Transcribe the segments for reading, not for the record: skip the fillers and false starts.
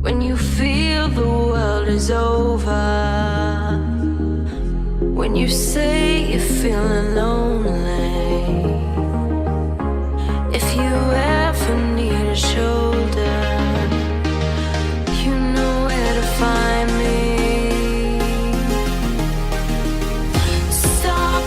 When you feel the world is over, when you say you're feeling lonely, if you ever need a shoulder, you know where to find me. Stop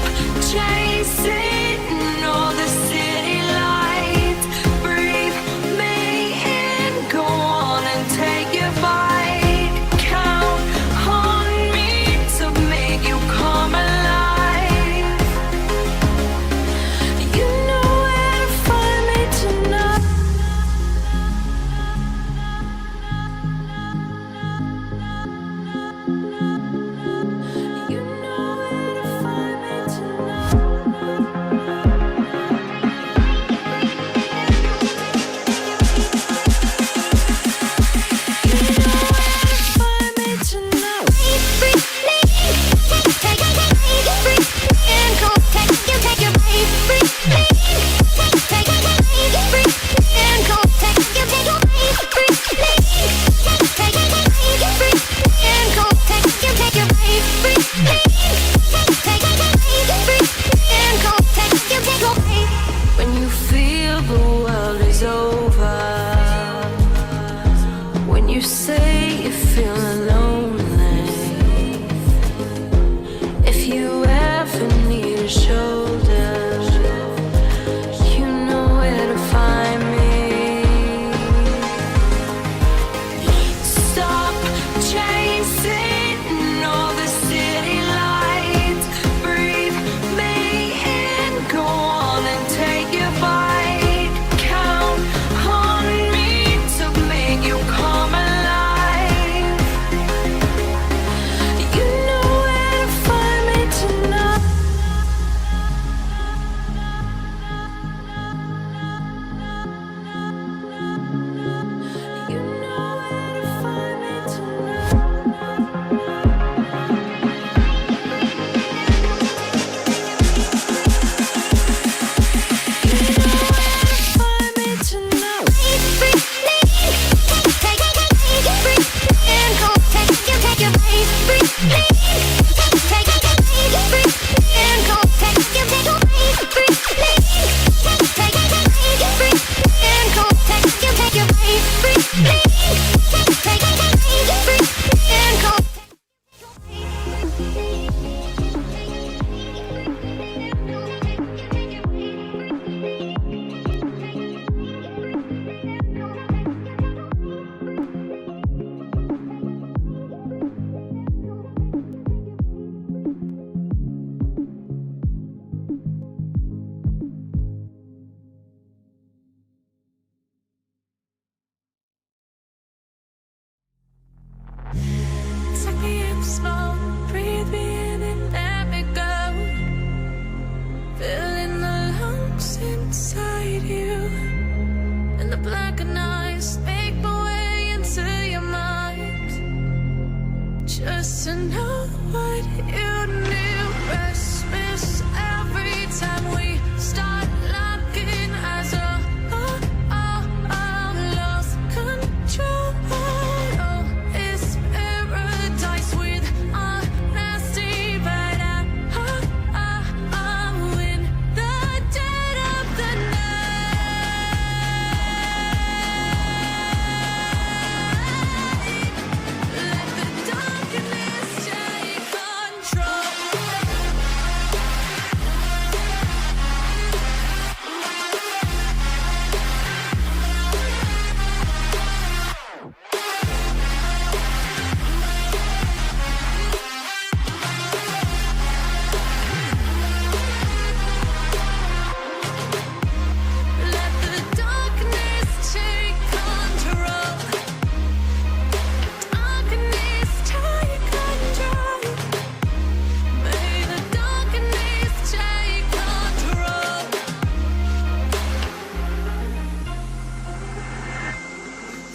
chasing all the city lights, breathe me in, go on and take your bite. Count on me to make you come alive. You know where to find me tonight. You know where to find me tonight. When you feel the world is over, when you say you're feeling lonely, if you ever need a shoulder, you know where to find me. Stop chasing all the city lights, breathe me in, go on and take your bite. Count on me to make you come alive. You know where to find me tonight. You know where to find me tonight. Suck me in slow, breathe me in and let me go. Filling the lungs inside you, and the blackened eyes make my way into your mind. Just to know what you knew, restless every time we start locking eyes. Lost control. It's paradise with honesty, but I'm in the dead of the night. Let the darkness take control.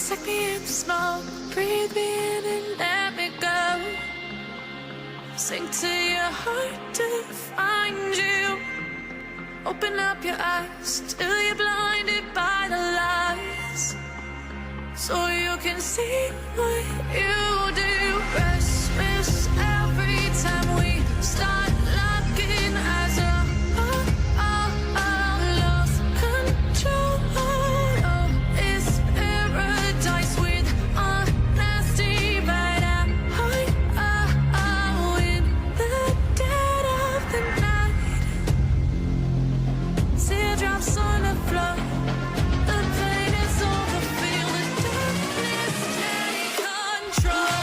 Take me in the smoke, breathe me in and let me go. Sink to your heart to find you. Open up your eyes till you're blinded by the lies, so you can see what you do. Restless every time we start locking eyes. Lost control. Oh, it's paradise with honesty, but in the dead of the night. Teardrops on the floor. The pain is over. Feel the darkness take control.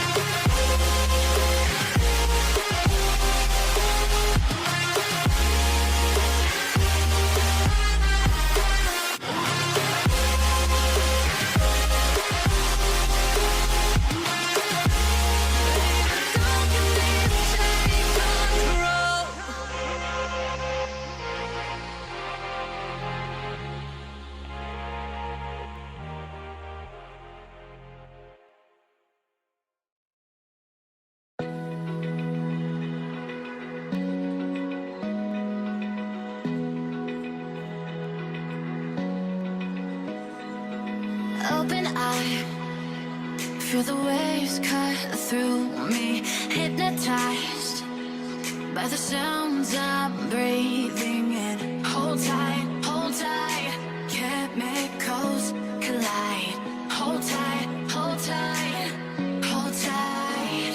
Open eye, feel the waves cut through me. Hypnotized by the sounds I'm breathing in. Hold tight, chemicals collide. Hold tight, hold tight, hold tight.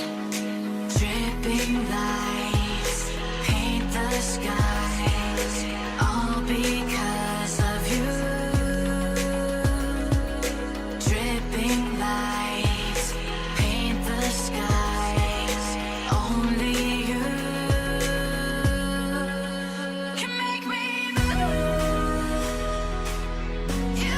Dripping lights paint the skies, all because of you. Dripping lights paint the skies, only you can make me move. You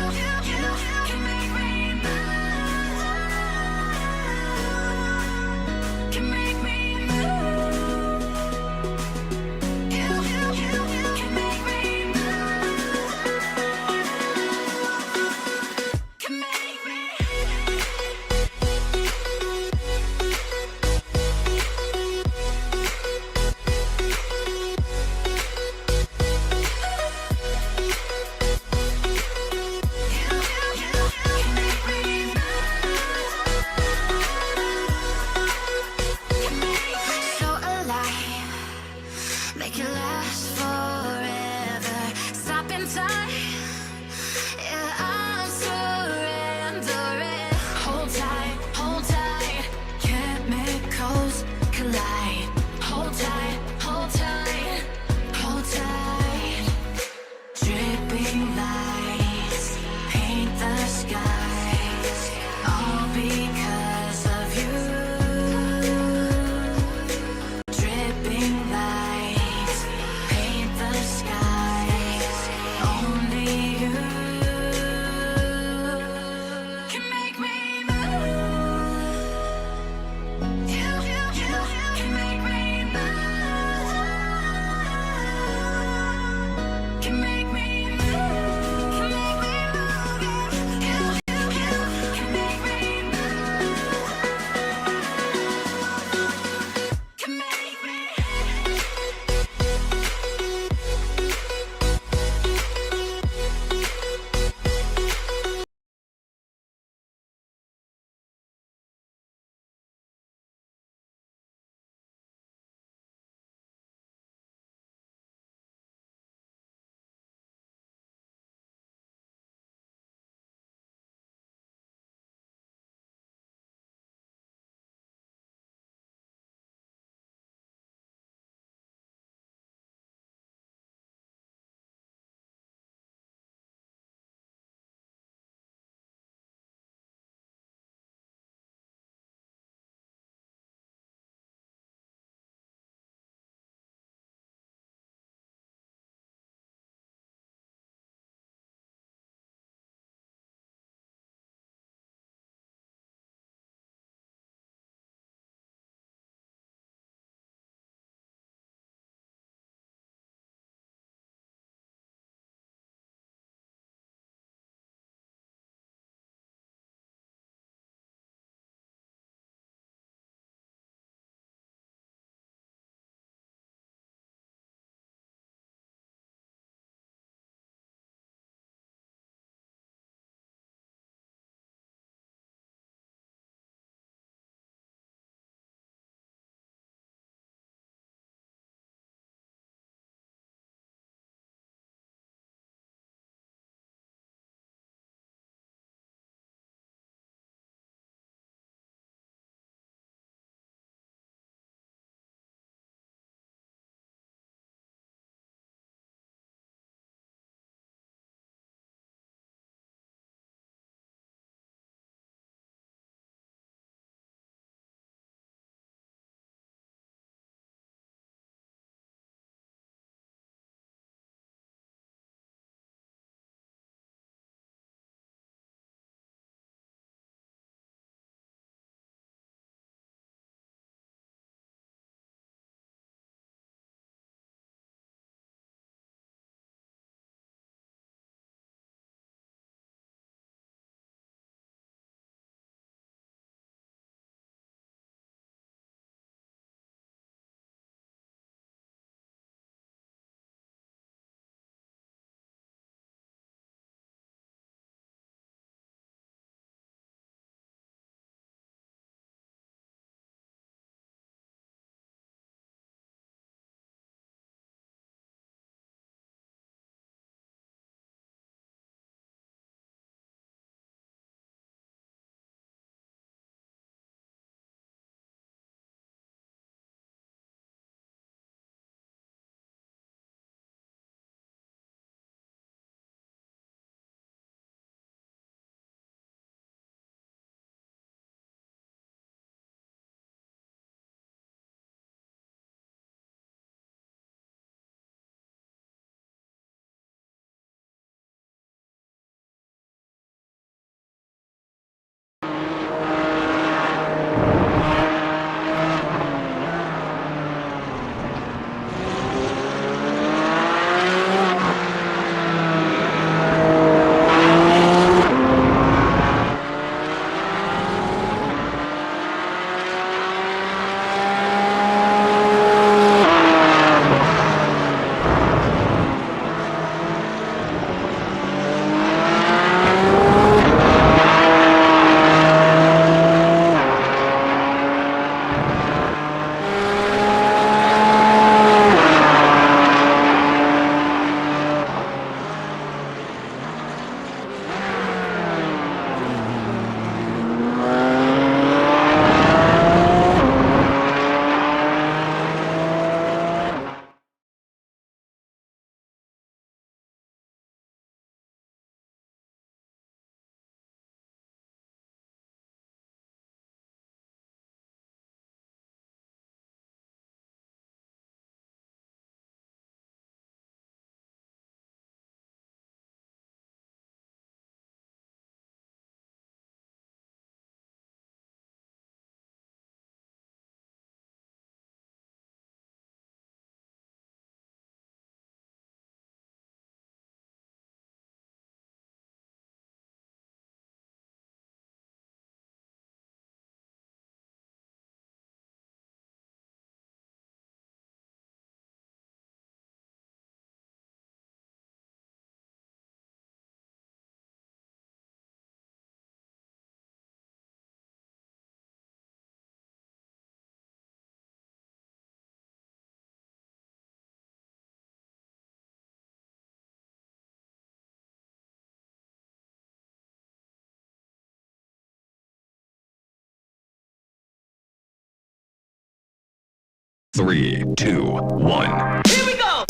3, 2, 1. Here we go!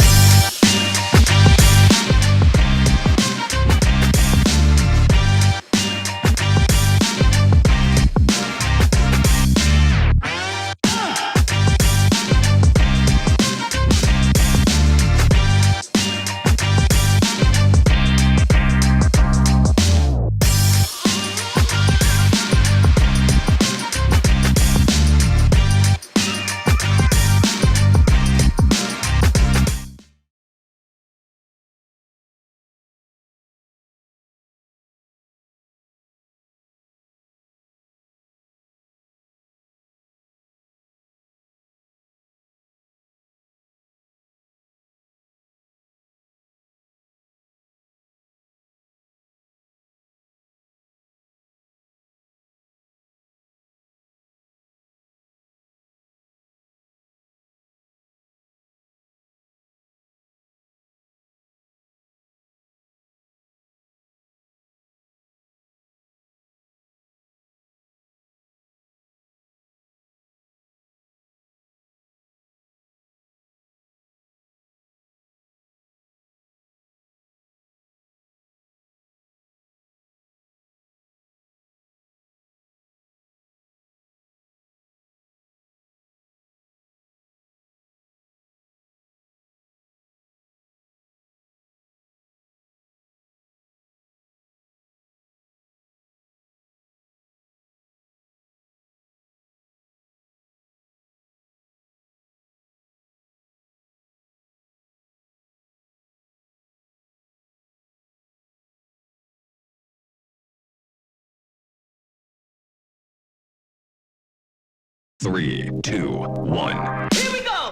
Three, two, one. Here we go!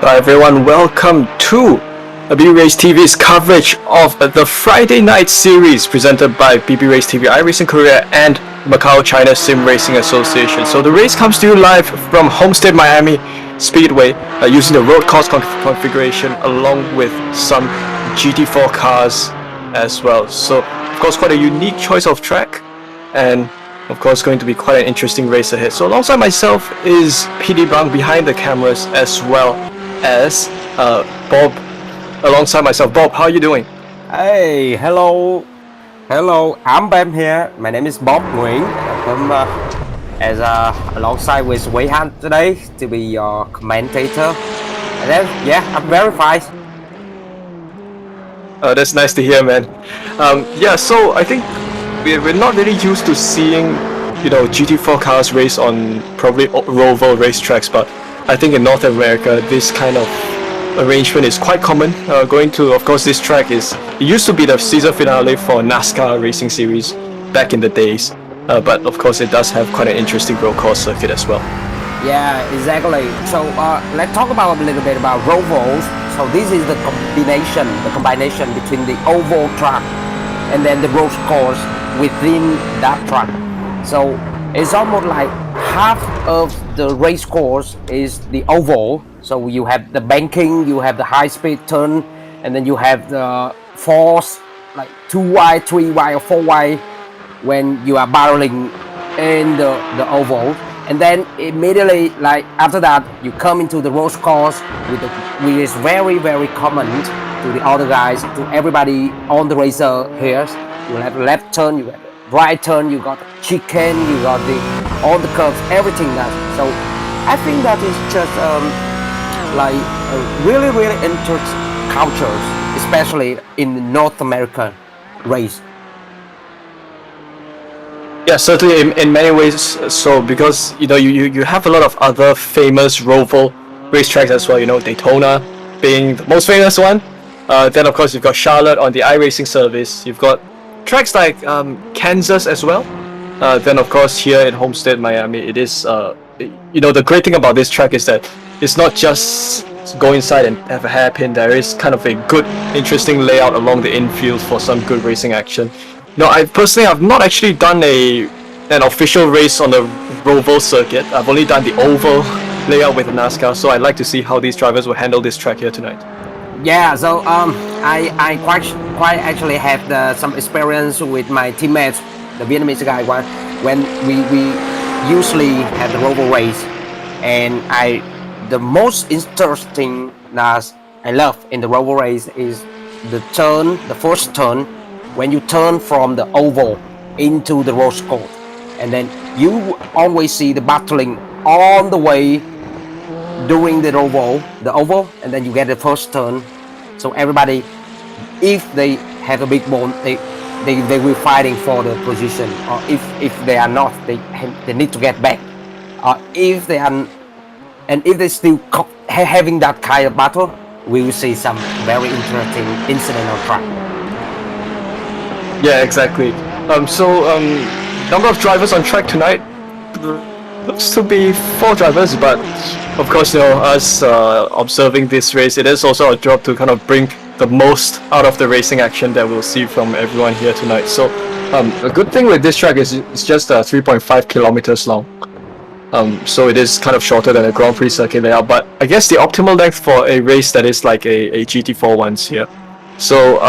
Hi everyone, welcome to BB Race TV's coverage of the Friday night series presented by BB Race TV, iRacing Korea and Macau China Sim Racing Association. So the race comes to you live from Homestead Miami Speedway using the road course configuration along with some GT4 cars as well. So of course quite a unique choice of track and of course going to be quite an interesting race ahead. So alongside myself is PD Bang behind the cameras as well as Bob alongside myself. Bob, how are you doing? Hey, hello, I'm Ben here. My name is Bob Nguyen. I'm alongside with Wei Han today to be your commentator. And then, yeah, I'm very fine. That's nice to hear, man. Yeah, so I think we're not really used to seeing, GT4 cars race on probably Roval racetracks, but I think in North America this kind of arrangement is quite common. Going to, of course, this track it used to be the season finale for NASCAR racing series back in the days, but of course it does have quite an interesting road course circuit as well. Yeah, exactly. So let's talk about a little bit about Rovals. So this is the combination between the oval track and then the road course within that track. So it's almost like half of the race course is the oval. So you have the banking, you have the high speed turn, and then you have the force like 2Y, 3Y or 4Y when you are barreling in the oval. And then immediately, like after that, you come into the road course which is very, very common to the other guys, to everybody on the racer here. You have left turn, you have right turn, you got chicane, you got all the curves, everything that. So I think that is just like a really, really interesting cultures, especially in North American race. Yeah, certainly in many ways so, because you have a lot of other famous Roval racetracks as well. Daytona being the most famous one, Then of course you've got Charlotte on the iRacing service. You've got tracks like Kansas as well. Then of course here in Homestead, Miami, it is the great thing about this track is that it's not just go inside and have a hairpin. There is kind of a good, interesting layout along the infield for some good racing action. I personally have not actually done an official race on the Roval circuit. I've only done the oval layout with the NASCAR, so I'd like to see how these drivers will handle this track here tonight. Yeah, so I quite actually have some experience with my teammates, the Vietnamese guy, when we usually have the Roval race, and the most interesting that I love in the Roval race is the first turn, when you turn from the oval into the race course, and then you always see the battling on the way during the oval, and then you get the first turn. So everybody, if they have a big bone, they will fighting for the position, or if they are not, they need to get back, or if they are, and if they still having that kind of battle, we will see some very interesting incident on track. Yeah, exactly. Number of drivers on track tonight looks to be 4 drivers, but of course, us observing this race, it is also our job to kind of bring the most out of the racing action that we'll see from everyone here tonight. So, a good thing with this track is it's just 3.5 kilometers long. So it is kind of shorter than a Grand Prix circuit layout, but I guess the optimal length for a race that is like a GT4 ones here. So,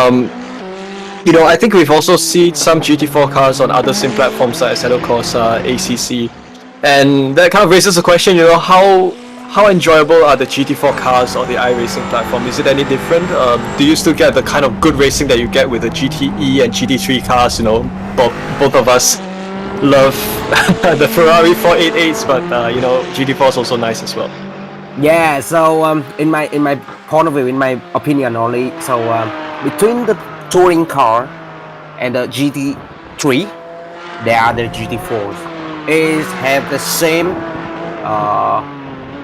I think we've also seen some GT4 cars on other sim platforms like Assetto Corsa, ACC, and that kind of raises the question, how enjoyable are the GT4 cars on the iRacing platform? Is it any different? Do you still get the kind of good racing that you get with the GTE and GT3 cars? Both of us love the Ferrari 488s, but GT4 is also nice as well. Yeah, so in my point of view, in my opinion only, so between the touring car and the GT3, there are the GT4s. Is have the same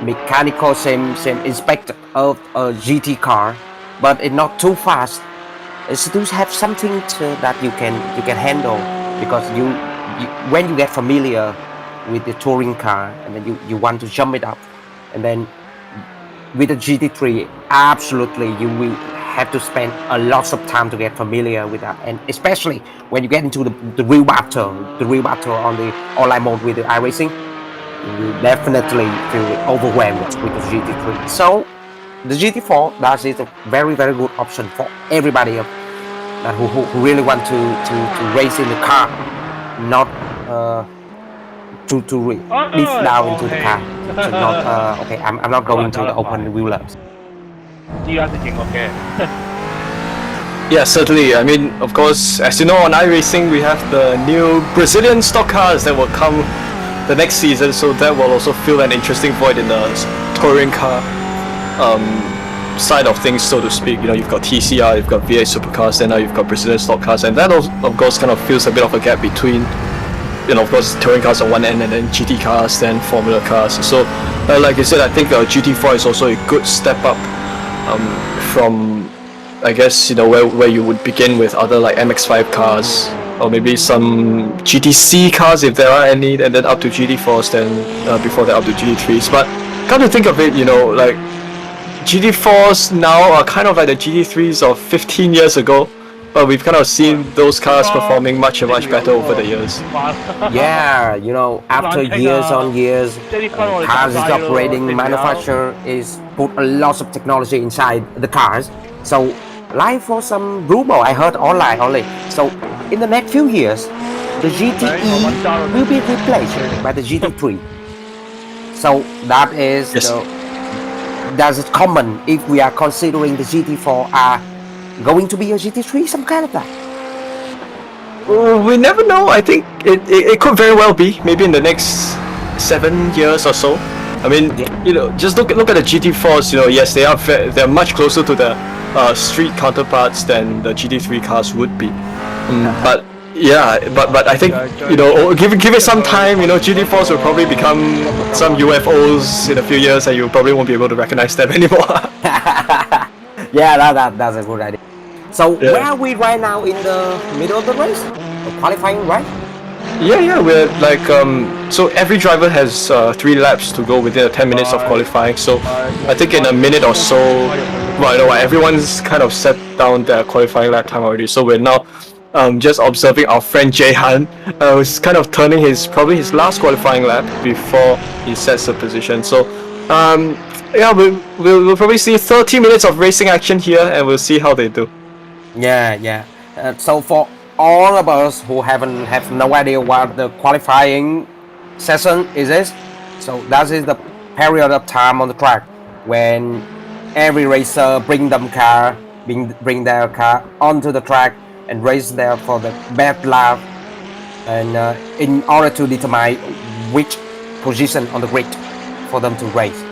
mechanical, same inspect of a GT car, but it's not too fast. It still have something that you can handle, because you when you get familiar with the touring car, and then you want to jump it up, and then with the GT3, absolutely you will have to spend a lot of time to get familiar with that, and especially when you get into the real battle on the online mode with the iRacing, you definitely feel overwhelmed with the GT3. So the GT4, that is a very, very good option for everybody who really want to race in the car, not to deep down into the car. So not okay, I'm not going to the open wheel laps. Yeah, certainly. I mean, of course, as you know, on iRacing we have the new Brazilian stock cars that will come the next season, so that will also fill an interesting void in the touring car side of things, so to speak. You've got TCR, you've got V8 supercars, and now you've got Brazilian stock cars, and that of course kind of fills a bit of a gap between, of course, touring cars on one end, and then GT cars, then Formula cars. So, like I said, I think GT4 is also a good step up from, I guess, where you would begin with other like MX-5 cars, or maybe some GTC cars if there are any, and then up to GT4s, then before that up to GT3s. But come to think of it, like GT4s now are kind of like the GT3s of 15 years ago, but we've kind of seen those cars performing much better over the years. Yeah, after years on years, cars is upgrading, manufacturer is put a lot of technology inside the cars. So, like for some rumor I heard online only, so in the next few years, the GTE will be replaced by the GT3. So that is that's common if we are considering the GT4 are going to be a GT3, some kind of that. We never know. I think it could very well be. Maybe in the next 7 years or so. I mean, just look at the GT4s. Yes, they're much closer to the street counterparts than the GT3 cars would be. But yeah, but I think give it some time. GT4s will probably become some UFOs in a few years, and you probably won't be able to recognize them anymore. Yeah, that's a good idea. So Yeah. where are we right now in the middle of the race? Qualifying, right? Yeah, we're like so every driver has 3 laps to go within 10 minutes of qualifying. So I think in a minute or so, well, you know what, everyone's kind of set down their qualifying lap time already. So we're now just observing our friend Jehan, who's kind of turning probably his last qualifying lap before he sets the position. So yeah, we'll probably see 30 minutes of racing action here, and we'll see how they do. Yeah. So for all of us who have no idea what the qualifying session is, so that is the period of time on the track when every racer bring their car onto the track and race there for the best lap, and in order to determine which position on the grid for them to race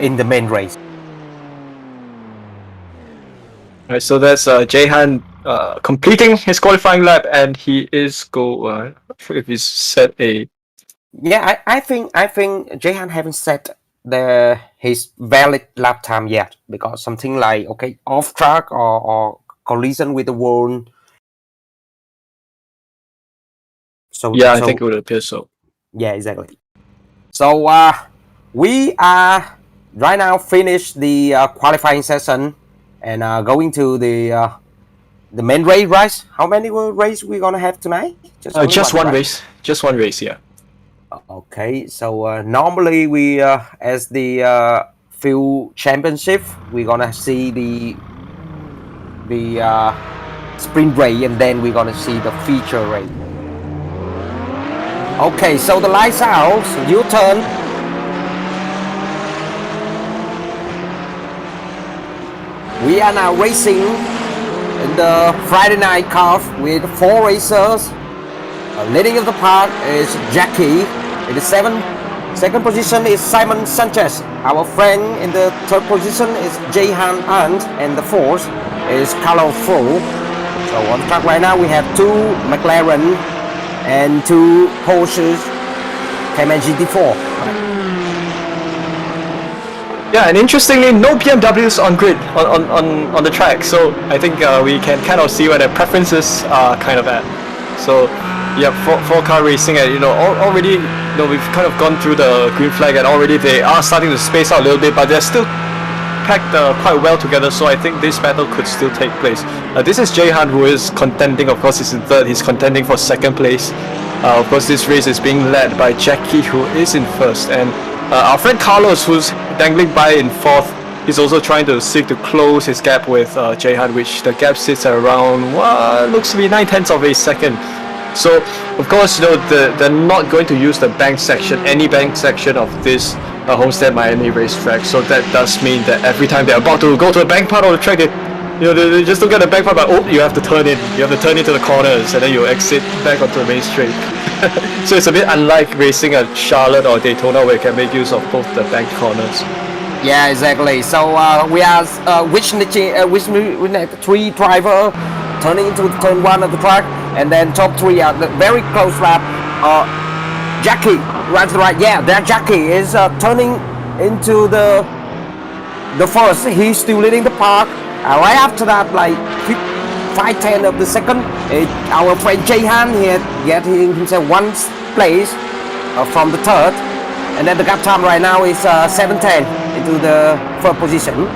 in the main race. Right, so that's Jehan completing his qualifying lap, and he is not sure if he's set a. Yeah, I think Jehan haven't set his valid lap time yet, because something like off track or collision with the wall. So Yeah, I think it would appear so. Yeah, exactly. So we are right now finished the qualifying session and going to the main race, right? How many race we gonna have tonight? Just one right? race. Just one race, yeah. Okay, so normally we as the field championship, we're gonna see the sprint race, and then we're gonna see the feature race. Okay, so the lights out, your turn. We are now racing in the Friday night car with 4 racers. Leading of the pack is Jackie. In the second position is Simon Sanchez. Our friend in the third position is Jehan Ant, and the fourth is Carlo Fu. So on the track right now we have 2 McLaren and 2 Porsches Cayman GT4. Yeah, and interestingly, no BMWs on grid on the track. So I think we can kind of see where their preferences are kind of at. So yeah, for car racing, and already we've kind of gone through the green flag, and already they are starting to space out a little bit, but they're still packed quite well together. So I think this battle could still take place. This is Jehan, who is contending. Of course, he's in third. He's contending for second place. Of course, this race is being led by Jackie, who is in first, and our friend Carlos, who's dangling by in fourth. He's also trying to seek to close his gap with Jehan, which the gap sits at around what looks to be 9/10 of a second. So, of course, they're not going to use the bank section, any bank section of this Homestead Miami racetrack. So that does mean that every time they're about to go to the bank part of the track, they just don't get the bank part, but you have to turn in. You have to turn into the corners, and then you exit back onto the main straight. So it's a bit unlike racing at Charlotte or Daytona, where you can make use of both the bank corners. Yeah, exactly. So we are which 3 driver turning into turn 1 of the track, and then top 3 are the very close lap. Jackie right to the right. Yeah, that Jackie is turning into the first. He's still leading the pack. Right after that, like 5/10 of the second, our friend Jehan here getting himself 1 place from the third, and then the gap time right now is 7/10 into the third position.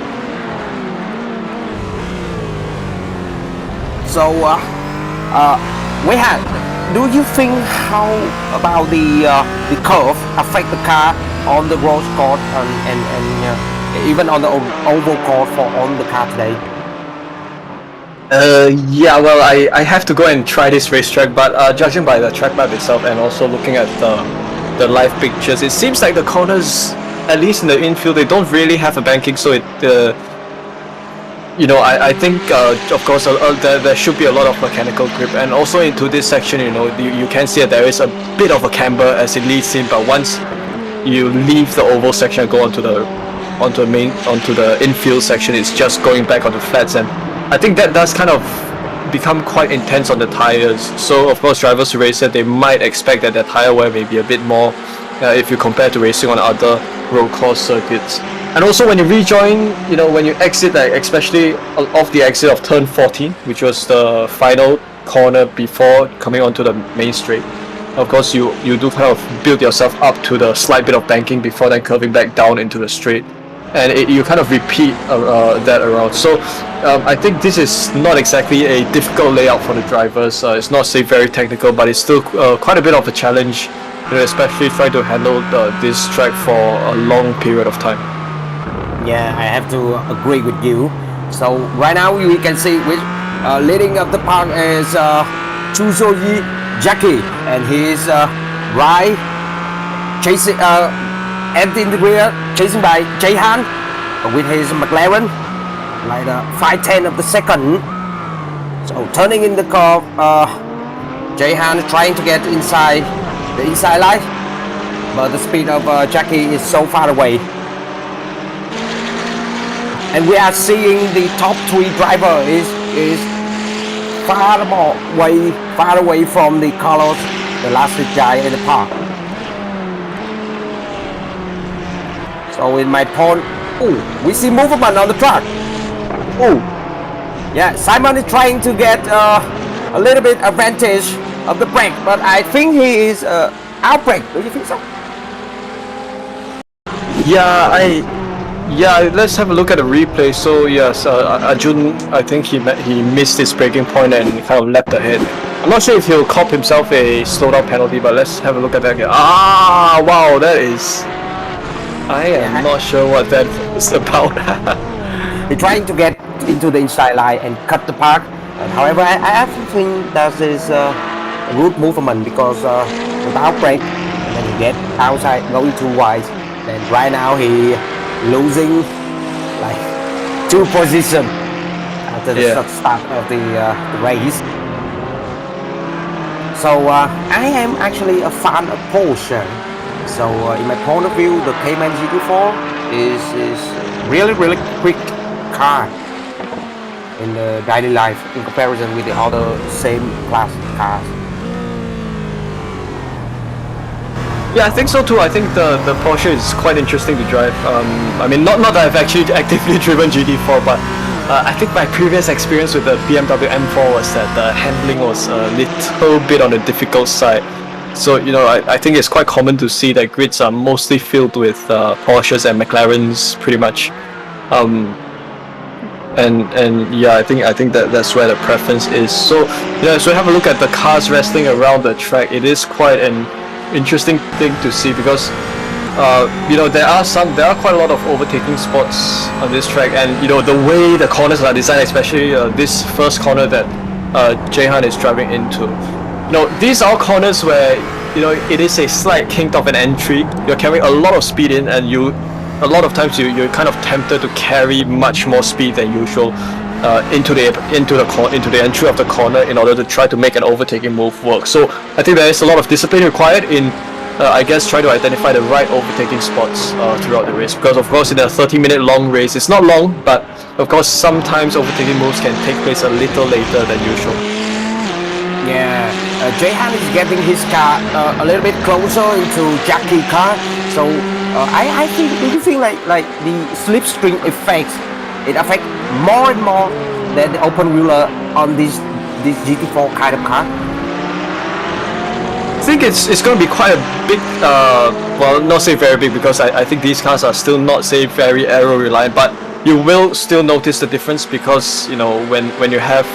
So do you think how about the curve affect the car on the road course and even on the oval course on the car today? Yeah, well, I have to go and try this racetrack, but judging by the track map itself and also looking at the live pictures, it seems like the corners, at least in the infield, they don't really have a banking, so I think of course there should be a lot of mechanical grip, and also into this section, you can see that there is a bit of a camber as it leads in, but once you leave the oval section and go onto the infield section, it's just going back onto flats, and I think that does kind of become quite intense on the tires. So of course, drivers who race it, they might expect that their tire wear may be a bit more if you compare to racing on other road course circuits. And also when you rejoin, when you exit, like especially off the exit of turn 14, which was the final corner before coming onto the main straight, of course you do kind of build yourself up to the slight bit of banking before then curving back down into the straight, and you kind of repeat that around. So I think this is not exactly a difficult layout for the drivers. It's not say very technical, but it's still quite a bit of a challenge, especially trying to handle this track for a long period of time. Yeah, I have to agree with you. So right now we can see which leading up the park is Chu Soyi Jackie, and he's right chasing and in the rear, chasing by Jay Han with his McLaren, like 5/10 of the second. So turning in the curve, Jay Han is trying to get inside the inside line, but the speed of Jackie is so far away. And we are seeing the top 3 driver is far away from the Carlos, the last guy in the park. So in my point, we see movement on the track. Yeah, Simon is trying to get a little bit advantage of the brake, but I think he is out brake. Do you think so? Yeah, let's have a look at the replay. So yes, Arjun, I think he missed his braking point and kind of leapt ahead. I'm not sure if he'll cop himself a slowdown penalty, but let's have a look at that again. Wow, that is... I am not sure what that is about. He's trying to get into the inside line and cut the park. And however, I actually think that is a good movement, because without brake, and then he get outside, going too wide. And right now he losing like 2 positions after the start of the race. So I am actually a fan of Porsche. So in my point of view, the Cayman GT4 is really quick car in the daily life in comparison with the other same class cars. Yeah, I think so too. I think the Porsche is quite interesting to drive. I mean, not that I've actually actively driven GT4, but I think my previous experience with the BMW M4 was that the handling was a little bit on the difficult side. So, I think it's quite common to see that grids are mostly filled with Porsches and McLarens, pretty much. And yeah, I think that's where the preference is. So, so have a look at the cars wrestling around the track. It is quite an interesting thing to see, because there are quite a lot of overtaking spots on this track, and the way the corners are designed, especially this first corner that Jaehan is driving into. These are corners where it is a slight kink of an entry. You're carrying a lot of speed in, and a lot of times you're kind of tempted to carry much more speed than usual into the entry of the corner in order to try to make an overtaking move work. So I think there is a lot of discipline required in try to identify the right overtaking spots throughout the race, because of course in a 30-minute long race, it's not long, but of course sometimes overtaking moves can take place a little later than usual. Yeah, Jaehan is getting his car a little bit closer into Jackie's car. So I think, do you think like the slipstream effects, it affects more and more than the open wheeler on this GT4 kind of car? I think it's going to be quite a big, well, not say very big, because I think these cars are still not say very aero reliant, but you will still notice the difference, because when you have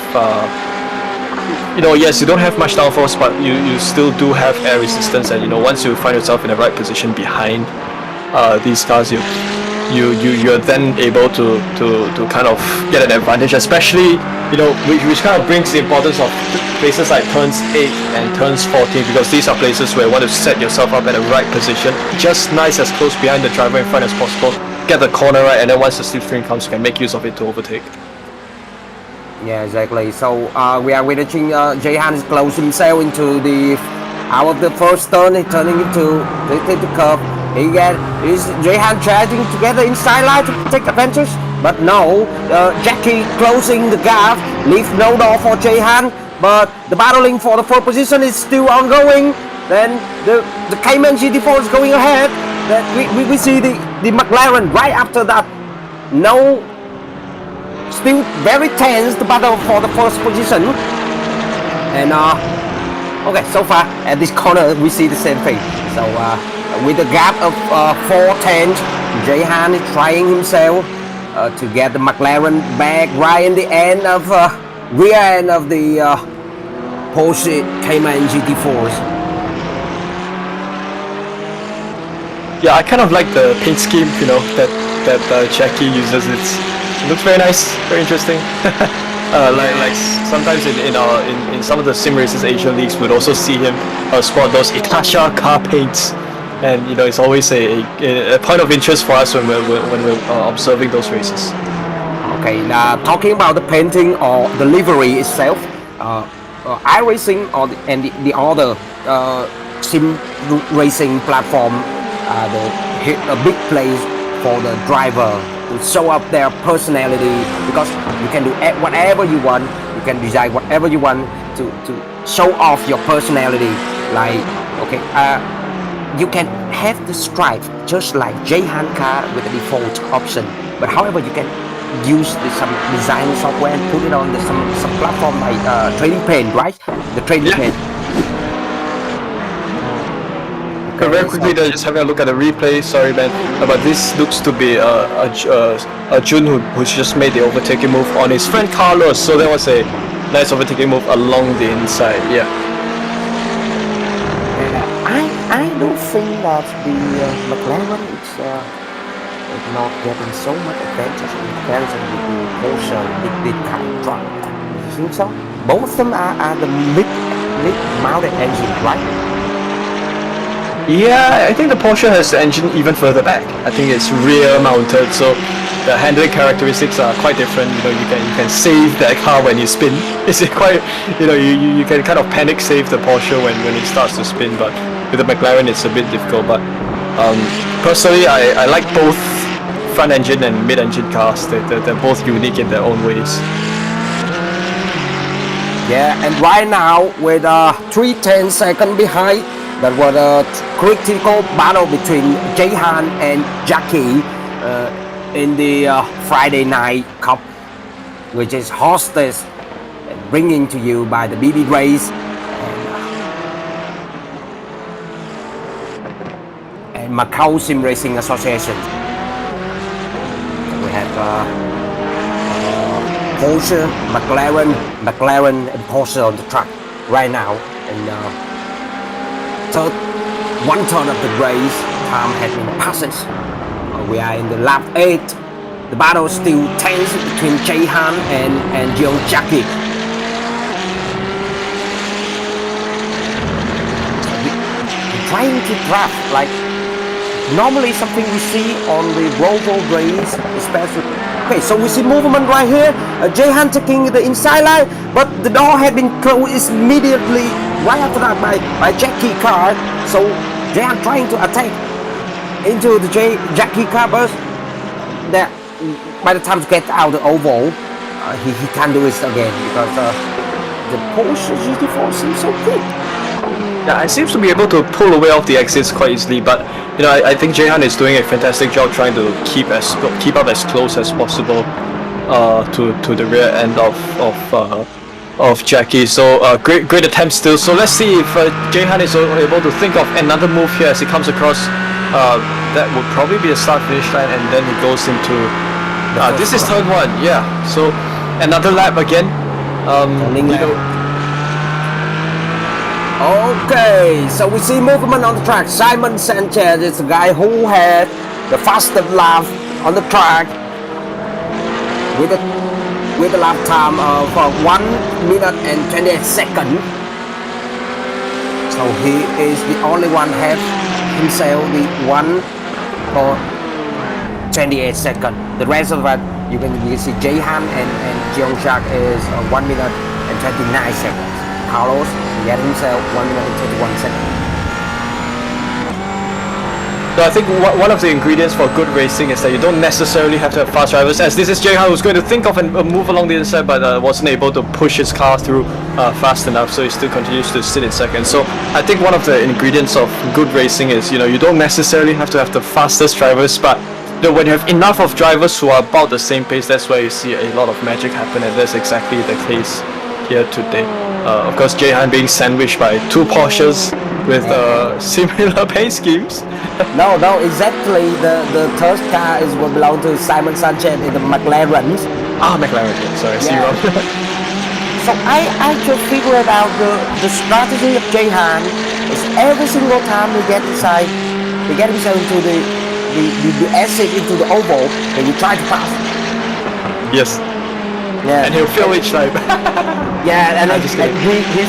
yes, you don't have much downforce, but you still do have air resistance, and once you find yourself in the right position behind these cars, you're then able to kind of get an advantage, especially which kind of brings the importance of places like turns 8 and turns 14, because these are places where you want to set yourself up at the right position, just nice as close behind the driver in front as possible, get the corner right, and then once the slipstream comes, you can make use of it to overtake. Yeah, exactly. So we are witnessing Jaehan is closing himself into out of the first turn, he's turning into the curve. Is Jaehan trying to get the inside line to take advantage? But no, Jackie closing the gap, leave no door for Jaehan, but the battling for the 4th position is still ongoing. Then the Cayman GT4 is going ahead, that we see the McLaren right after that. No, still very tense the battle for the first position. And okay, so far at this corner we see the same thing. So with a gap of 4 tenths, Jehan is trying himself to get the McLaren back right in the end of rear end of the Porsche Cayman GT4s. Yeah, I kind of like the paint scheme, you know, that Jackie uses. It looks very nice, very interesting. Like sometimes in some of the sim races, Asian leagues would also see him spot those Itasha car paints, and you know it's always a point of interest for us when we're observing those races. Okay, now talking about the painting or the livery itself, iRacing or the other sim racing platform hit a big place for the driver to show up their personality, because you can do whatever you want, you can design whatever you want to show off your personality. Like, okay, you can have the stripe just like Jehan car with the default option, but however you can use some design software and put it on some platform like Trading Paint, right? The Trading Paint. Okay, very quickly, just having a look at the replay. Sorry, man, but this looks to be Jun who's just made the overtaking move on his friend Carlos. So that was a nice overtaking move along the inside. Yeah. I don't think that the McLaren is not getting so much advantage in comparison with the Porsche big car truck. You think so? Both of them are the mid-mounted engine, right? Yeah, I think the Porsche has the engine even further back. I think it's rear mounted, so the handling characteristics are quite different. You know, you can save that car when you spin. It's quite, you know, you can kind of panic save the Porsche when it starts to spin, but with the McLaren it's a bit difficult. But personally, I like both front engine and mid engine cars. They're both unique in their own ways. Yeah, and right now with 3 seconds behind, that was a critical battle between Jehan and Jackie in the Friday Night Cup, which is hosted and bringing to you by the BB Race and Macau Sim Racing Association. We have Porsche, McLaren and Porsche on the track right now, and one turn of the race time has been passed. We are in the lap 8. The battle is still tense between Jehan and Jeong Jackie. We're trying to draft like normally something we see on the Volvo race, especially. Okay, so we see movement right here. Jehan taking the inside line, but the door had been closed immediately right after that by Jackie car. So Jehan trying to attack into the Jackie car, but that by the time to get out the oval, he can't do it again because the Porsche GT4 seems so quick. Yeah, it seems to be able to pull away off the exits quite easily, but you know, I think Jehan is doing a fantastic job trying to keep up as close as possible to the rear end of Jackie. So great attempt still. So let's see if Jehan is able to think of another move here as he comes across. That would probably be a start finish line, and then he goes into this is turn 1. Yeah, so another lap again. Okay, so we see movement on the track. Simon Sanchez is the guy who had the fastest lap on the track with a lap time of 1 minute and 28 seconds. So he is the only one have himself the 1 for 28 seconds. The rest of it you can see Jehan and Jeong Jak is 1 minute and 29 seconds. Carlos get himself 1 minute and 21 seconds. So I think one of the ingredients for good racing is that you don't necessarily have to have fast drivers, as this is Jehan who's going to think of a move along the inside, but wasn't able to push his car through fast enough, so he still continues to sit in second. So I think one of the ingredients of good racing is, you don't necessarily have to have the fastest drivers, but when you have enough of drivers who are about the same pace, that's where you see a lot of magic happen, and that's exactly the case here today. Of course, Jehan being sandwiched by two Porsches with similar pace schemes. No, exactly. The third car will belong to Simon Sanchez in the McLaren. McLaren. Sorry, I see you wrong. So I just figured out the strategy of Jehan is every single time we get inside, we get himself into the exit into the oval, and we try to pass. Yes. Yeah. And he'll fail each time. Yeah, and he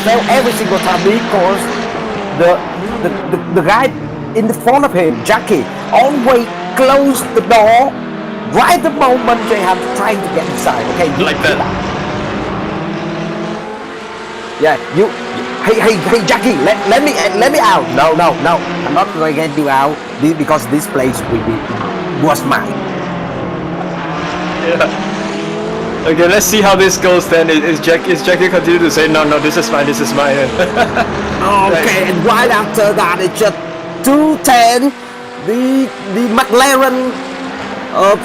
failed every single time because the guy in the front of him, Jackie, always closed the door right the moment Jehan trying to get inside. Okay, Like that. Yeah, hey Jackie, let me out. No, I'm not going to get you out because this place was mine. Yeah. Okay, let's see how this goes then. Is Jackie continue to say no, this is mine. Okay, and right after that, it's just 210. The McLaren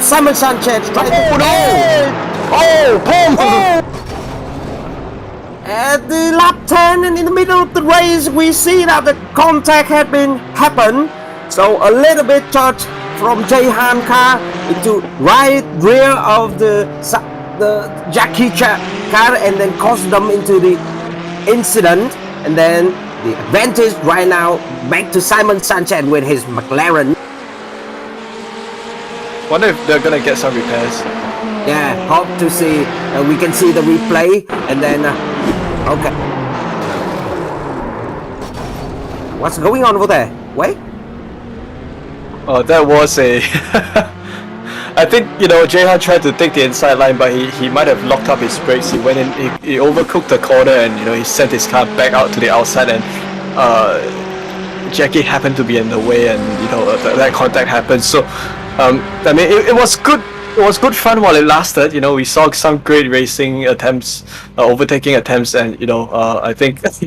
Simon Sanchez trying At the lap 10 and in the middle of the race, we see that the contact had happened. So a little bit touch from Jehan car into right rear of the Jackie car, and then caused them into the incident. And then the advantage right now back to Simon Sanchez with his McLaren. Wonder if they're gonna get some repairs. Yeah, hope to see. We can see the replay, and then okay. What's going on over there? Wait. Oh, that was a. I think Jehan tried to take the inside line, but he might have locked up his brakes. He went in, he overcooked the corner, and he sent his car back out to the outside, and Jackie happened to be in the way, and that contact happened. So I mean, it was good. It was good fun while it lasted. We saw some great racing attempts, overtaking attempts, and I think it's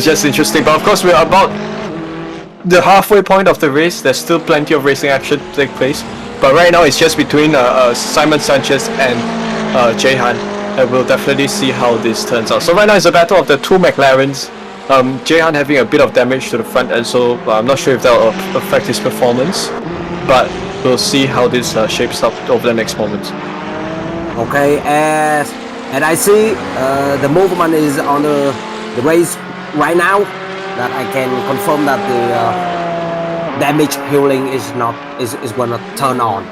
just interesting. But of course, we're about the halfway point of the race. There's still plenty of racing action to take place. But right now it's just between Simon Sanchez and Jehan, and we'll definitely see how this turns out. So right now it's a battle of the two McLarens. Jehan having a bit of damage to the front end, so I'm not sure if that will affect his performance. But we'll see how this shapes up over the next moment. Okay, and I see the movement is on the race right now. That I can confirm that the damage healing is gonna turn on,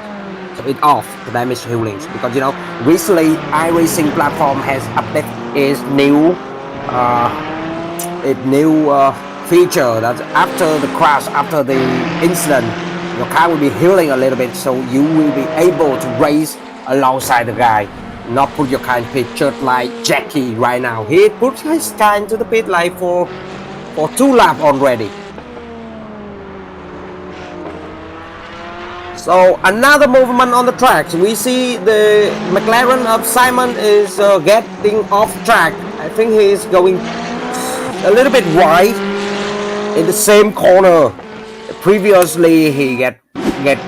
so it off the damage healings, because recently iRacing platform has updated its new feature that after the crash, after the incident, your car will be healing a little bit, so you will be able to race alongside the guy, not put your car in pit, just like Jackie right now. He put his car into the pit like for 2 laps already. So another movement on the tracks. We see the McLaren of Simon is getting off track. I think he is going a little bit wide in the same corner. Previously he get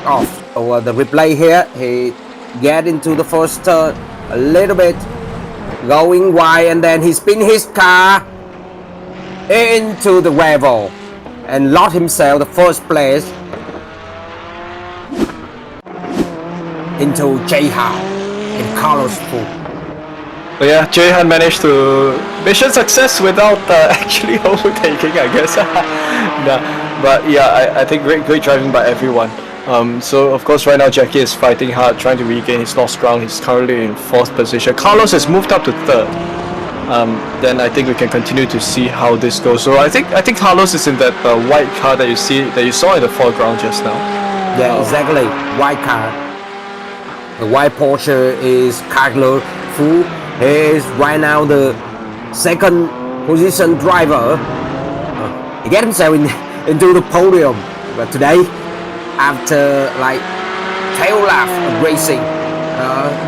off. Over the replay here, he get into the first turn a little bit, going wide, and then he spin his car into the gravel and lost himself the first place into Jehan and Carlos Fu. But yeah, Jehan managed to mission success without actually overtaking, I guess. But yeah, I think great driving by everyone. So of course right now Jackie is fighting hard, trying to regain his lost ground. He's currently in 4th position. Carlos has moved up to 3rd. Then I think we can continue to see how this goes. So I think Carlos is in that white car that you saw in the foreground just now. Yeah, exactly. White car. The white Porsche is Carlos Fu. He is right now the 2nd position driver. He get himself into the podium, but today after like tail lap racing.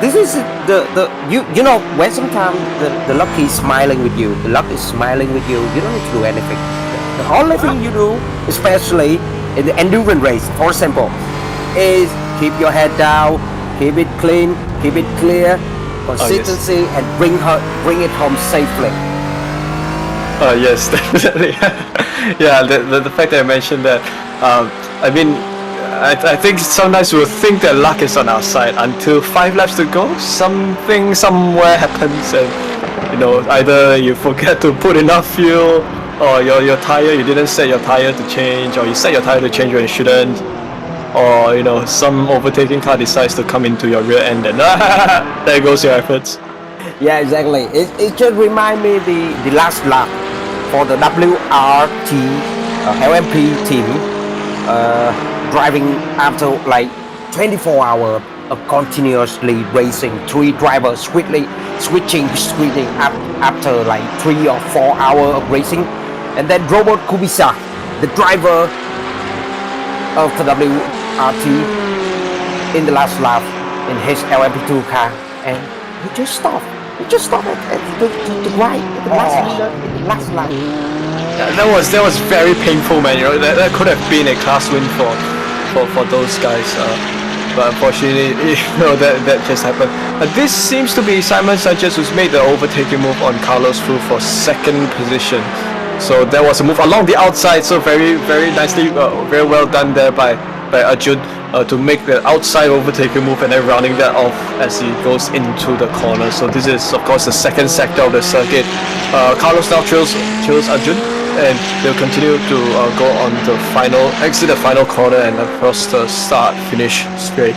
This is the you know when sometimes the luck is smiling with you. The luck is smiling with you. You don't need to do anything. The only thing you do, especially in the endurance race, for example, is keep your head down, keep it clean, keep it clear, consistency, and bring it home safely. Yes, definitely. Yeah, the fact that I mentioned that, I mean, I think sometimes we'll think that luck is on our side until 5 laps to go. Something somewhere happens, and either you forget to put enough fuel, or your tire, you didn't set your tire to change, or you set your tire to change when you shouldn't, or some overtaking car decides to come into your rear end, and there goes your efforts. Yeah, exactly. It just remind me the last lap for the WRT LMP team driving after like 24 hours of continuously racing, 3 drivers switching up after like 3 or 4 hours of racing, and then Robert Kubica, the driver of the WRT, in the last lap in his LMP2 car, and he just stopped. He just stopped at the right, at the last minute, in the last lap. That was very painful, man. That could have been a class win for those guys. But unfortunately, that just happened. This seems to be Simon Sanchez who's made the overtaking move on Carlos Fu for 2nd position. So that was a move along the outside. So very, very nicely, very well done there by Arjun to make the outside overtaking move and then rounding that off as he goes into the corner. So this is of course the 2nd sector of the circuit. Carlos now trails Arjun, and they'll continue to go on the exit the final corner and across the start-finish straight.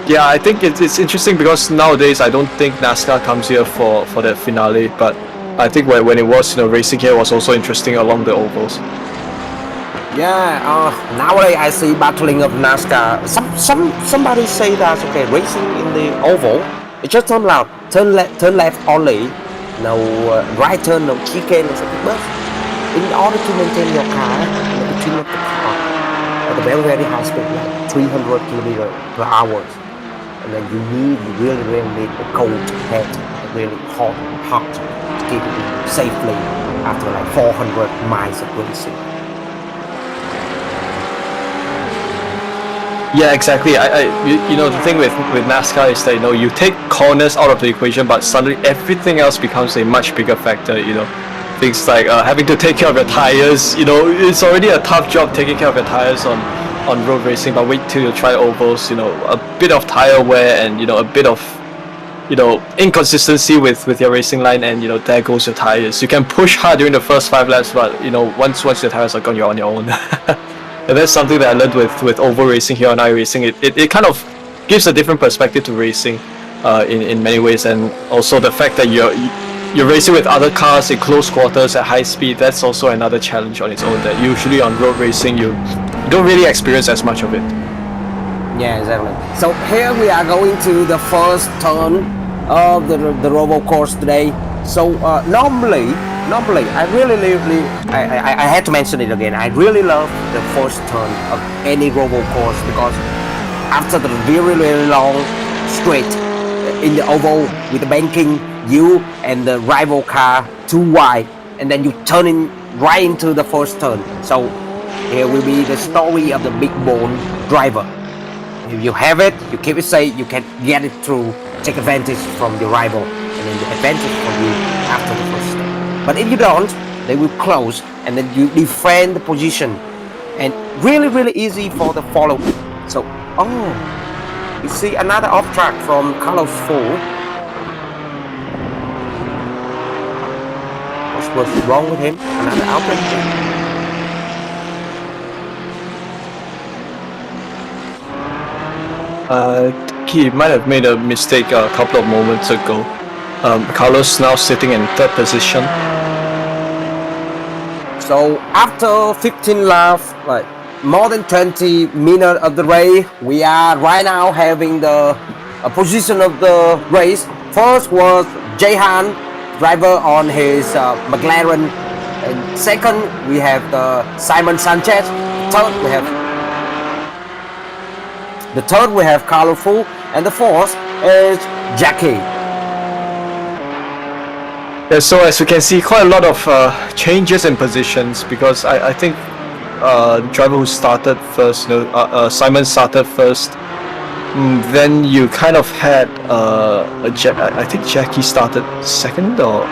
Yeah, I think it's interesting because nowadays I don't think NASCAR comes here for the finale, but I think when it was racing here was also interesting along the ovals. Yeah, nowadays I see battling of NASCAR. Somebody say that okay, racing in the oval, it just turn left only, no right turn, no chicane or something. But in order to maintain your car, the between of the car at a very very high speed, like 300 kilometers per hour, and then you really need a cold head, really hot to keep it safely after like 400 miles of racing. Yeah, exactly. The thing with NASCAR is that you take corners out of the equation, but suddenly everything else becomes a much bigger factor. Things like having to take care of your tires. It's already a tough job taking care of your tires on road racing, but wait till you try ovals. A bit of tire wear and a bit of inconsistency with your racing line, and there goes your tires. You can push hard during the first 5 laps, but once your tires are gone, you're on your own. And that's something that I learned with oval racing here on iRacing. It kind of gives a different perspective to racing in many ways, and also the fact that you're racing with other cars in close quarters at high speed. That's also another challenge on its own that usually on road racing you don't really experience as much of it. Yeah, exactly. So here we are going to the first turn of the Roval course today. So normally I I had to mention it again. I really love the first turn of any Roval course because after the really long straight in the oval with the banking, you and the rival car too wide, and then you turn in right into the first turn. So here will be the story of the big bone driver. If you have it, you keep it safe, you can get it through, take advantage from the rival, and then the advantage for you after the first turn. But if you don't, they will close, and then you defend the position, and really easy for the follow. So you see another off track from Carlos Fu. What's wrong with him? Another outbreak. He might have made a mistake a couple of moments ago. Carlos now sitting in 3rd position. So after 15 laps, like more than 20 minutes of the race, we are right now having the position of the race. First was Jehan, driver on his McLaren, and second we have the Simon Sanchez. Third we have The third we have Colorful, and the fourth is Jackie. Yeah, so as we can see, quite a lot of changes in positions because I think driver who started first, Simon started first. Then you kind of had I think Jackie started second or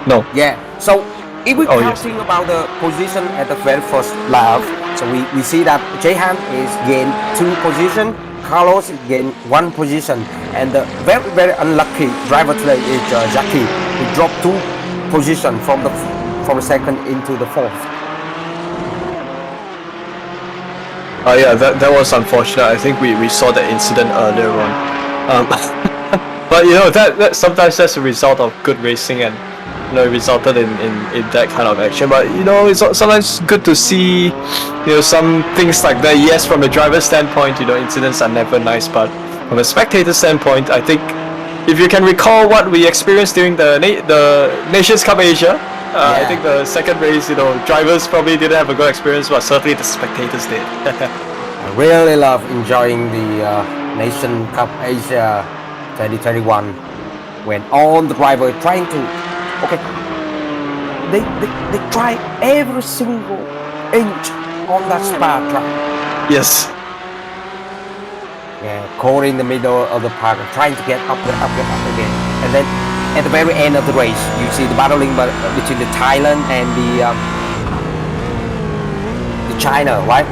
no? Yeah. So if we Oh, yes. counting about the position at the very first lap, so we see that Jehan is gained 2 position, Carlos gained 1 position, and the very unlucky driver today is Jackie, who dropped 2 position from the second into the fourth. Yeah, that was unfortunate. I think we saw that incident earlier on. But that sometimes that's a result of good racing and it resulted in that kind of action. But it's sometimes good to see some things like that. Yes, from a driver's standpoint, incidents are never nice, but from a spectator standpoint, I think if you can recall what we experienced during the Nations Cup Asia, I think the second race, drivers probably didn't have a good experience, but certainly the spectators did. I really love enjoying the Nation Cup Asia 2021 when all the drivers trying to they try every single inch on that Spa track. Yes. Yeah, caught in the middle of the park and trying to get up again. And then at the very end of the race, you see the battling between the Thailand and the China, right?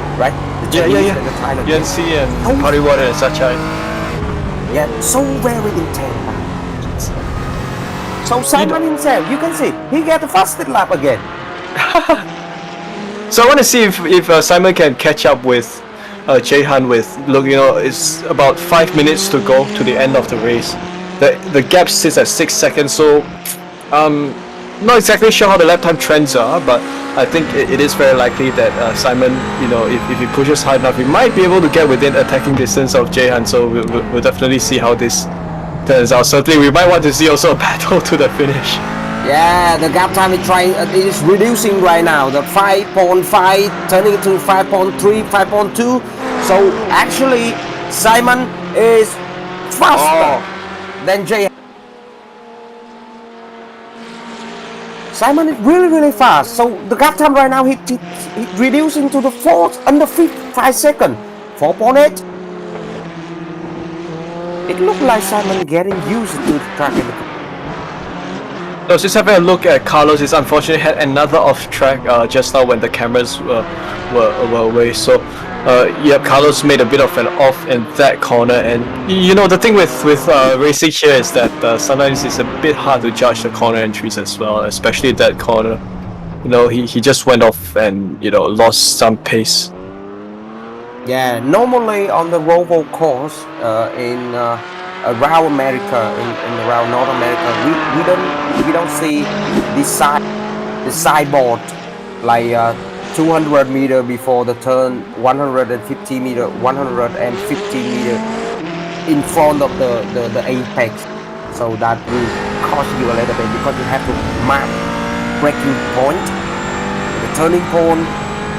The Chinese and the Thailand. Yancy and Pariwara and Sachai. Yeah, so very intense. So Simon himself, you can see, he got the fastest lap again. So I want to see if Simon can catch up with Jehan with, it's about 5 minutes to go to the end of the race. The gap sits at 6 seconds, so not exactly sure how the lap time trends are, but I think it is very likely that Simon, if he pushes hard enough, he might be able to get within attacking distance of Jehan, so we'll definitely see how this turns out. Certainly we might want to see also a battle to the finish. Yeah, the gap time is reducing right now. The 5.5 turning to 5.3, 5.2. So actually, Simon is faster than Jay. Simon is really fast. So the gap time right now, he reducing to the fourth under 5 seconds, 4.8. It looked like Simon getting used to the track. So just having a look at Carlos, it's unfortunate had another off track just now when the cameras were away. So Carlos made a bit of an off in that corner, and the thing with racing here is that sometimes it's a bit hard to judge the corner entries as well, especially that corner. He just went off and lost some pace. Yeah, normally on the Roval course in around America, in around North America, we don't see the sideboard like 200 meter before the turn, 150 meter in front of the apex. So that will cost you a little bit because you have to map braking point, the turning point,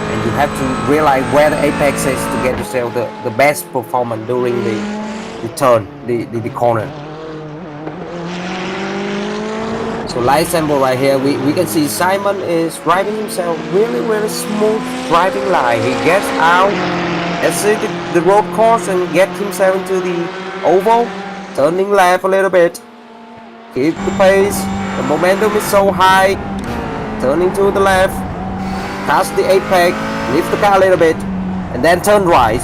and you have to realize where the apex is to get yourself the best performance during the turn, the corner. So light sample right here, we can see Simon is driving himself really smooth driving line. He gets out, exit the road course and get himself into the oval, turning left a little bit, keep the pace, the momentum is so high, turning to the left, pass the apex, lift the car a little bit, and then turn right,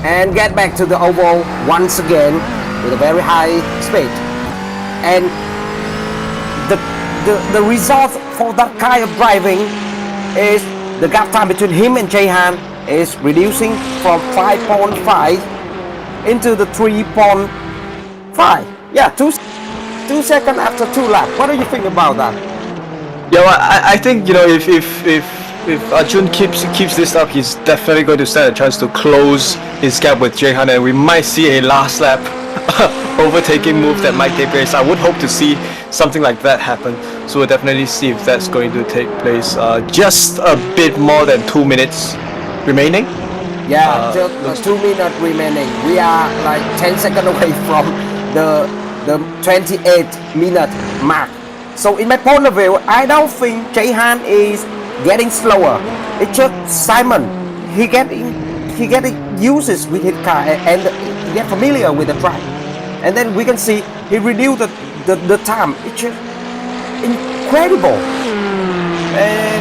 and get back to the oval once again with a very high speed. And the result for that kind of driving is the gap time between him and Jehan is reducing from 5.5 into the 3.5. Yeah, 2 seconds after 2 laps. What do you think about that? Yeah, well, I think if Arjun keeps this up, he's definitely going to stand a chance to close his gap with Jehan, and we might see a last lap overtaking move that might take place. I would hope to see something like that happen, so we'll definitely see if that's going to take place. Just a bit more than 2 minutes remaining. Yeah, just 2 minutes remaining. We are like 10 seconds away from the 28 minute mark. So in my point of view, I don't think Jaehan is getting slower. It's just Simon. He getting uses with his car and he get familiar with the track. And then we can see he reduced the time. It's just incredible.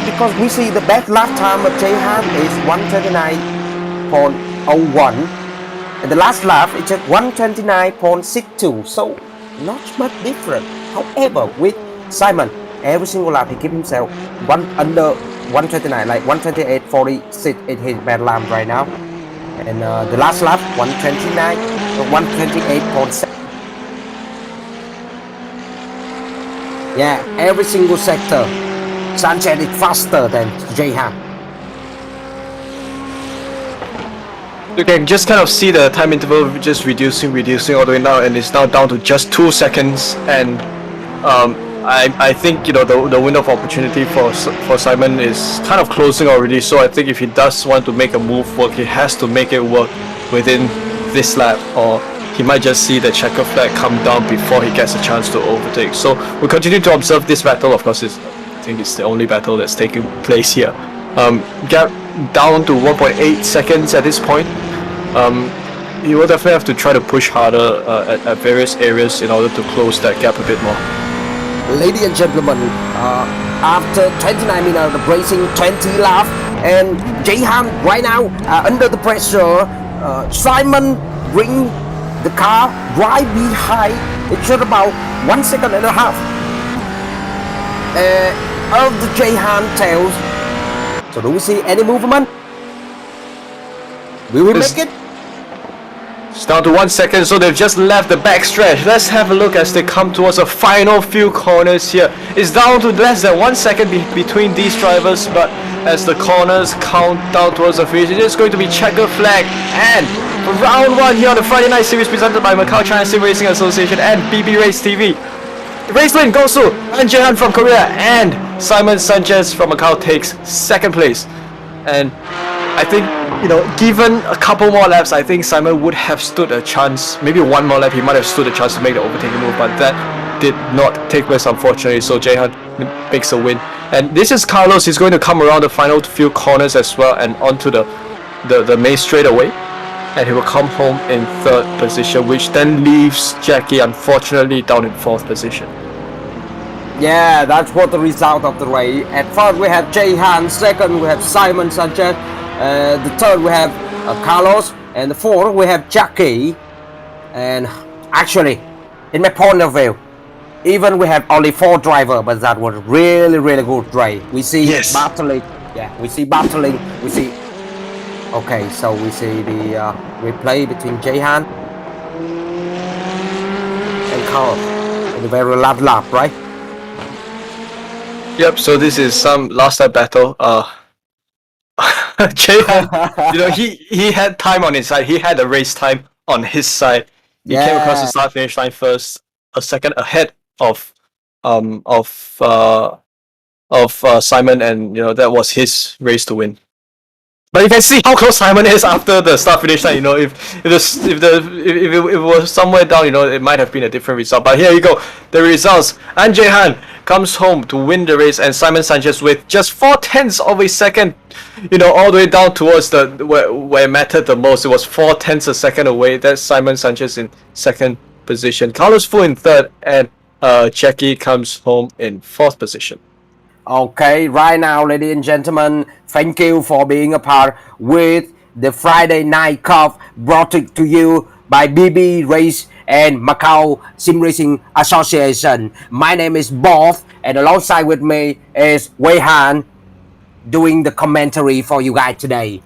Because we see the best lap time of Jaehan is 129.01 and the last lap is just 129.62, so not much different. However, with Simon, every single lap he keep himself under 129, like 128.46 is his best lap right now, and the last lap 128.7. Yeah, every single sector Sanchez is faster than Jaehan. You can just kind of see the time interval just reducing all the way now, and it's now down to just 2 seconds. And I think the window of opportunity for Simon is kind of closing already. So I think if he does want to make a move work, he has to make it work within this lap, or he might just see the checker flag come down before he gets a chance to overtake. So we'll continue to observe this battle. Of course, I think it's the only battle that's taking place here. Gap down to 1.8 seconds at this point. He will definitely have to try to push harder at various areas in order to close that gap a bit more. Ladies and gentlemen, after 29 minutes of racing, 20 laps, and Jaehan right now under the pressure. Simon bring the car right behind. It's just about 1.5 seconds. Of the Jaehan tails. So do we see any movement? We will make it. It's down to 1 second, so they've just left the backstretch. Let's have a look as they come towards the final few corners here. It's down to less than 1 second between these drivers, but as the corners count down towards the finish, it is going to be checker flag. And for round 1 here on the Friday Night Series presented by Macau China Sim Racing Association and BB Race TV. Race win goes to An Jae-han from Korea, and Simon Sanchez from Macau takes second place. And I think, given a couple more laps, I think Simon would have stood a chance. Maybe one more lap, he might have stood a chance to make the overtaking move, but that did not take place, unfortunately. So Jae-han makes a win. And this is Carlos. He's going to come around the final few corners as well and onto the main straightaway. And he will come home in third position, which then leaves Jackie, unfortunately, down in fourth position. Yeah, that's what the result of the race. At first we have Jae-han, second we have Simon Sanchez, the third we have Carlos, and the fourth we have Jackie. And actually, in my point of view, even we have only 4 drivers, but that was really good race. We see battling. Yeah, we see battling. We see. Okay, so we see the replay between Jae-han and Carlos in the very last lap, right? Yep, so this is some last lap battle. Jae-han, he had time on his side. He had the race time on his side. He came across the start finish line first, a second ahead of Simon, and that was his race to win. But you can see how close Simon is after the start finish line. If it was somewhere down, it might have been a different result. But here you go, the results. An Jae-han comes home to win the race, and Simon Sanchez with just 0.4 of a second, all the way down towards where it mattered the most. It was 0.4 a second away. That's Simon Sanchez in second position. Carlos Fu in third, and Jackie comes home in fourth position. Okay, right now, ladies and gentlemen, thank you for being a part with the Friday Night Cup brought to you by BB Race and Macau Sim Racing Association. My name is Both, and alongside with me is Wei Han doing the commentary for you guys today.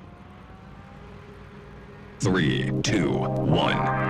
3, 2, 1.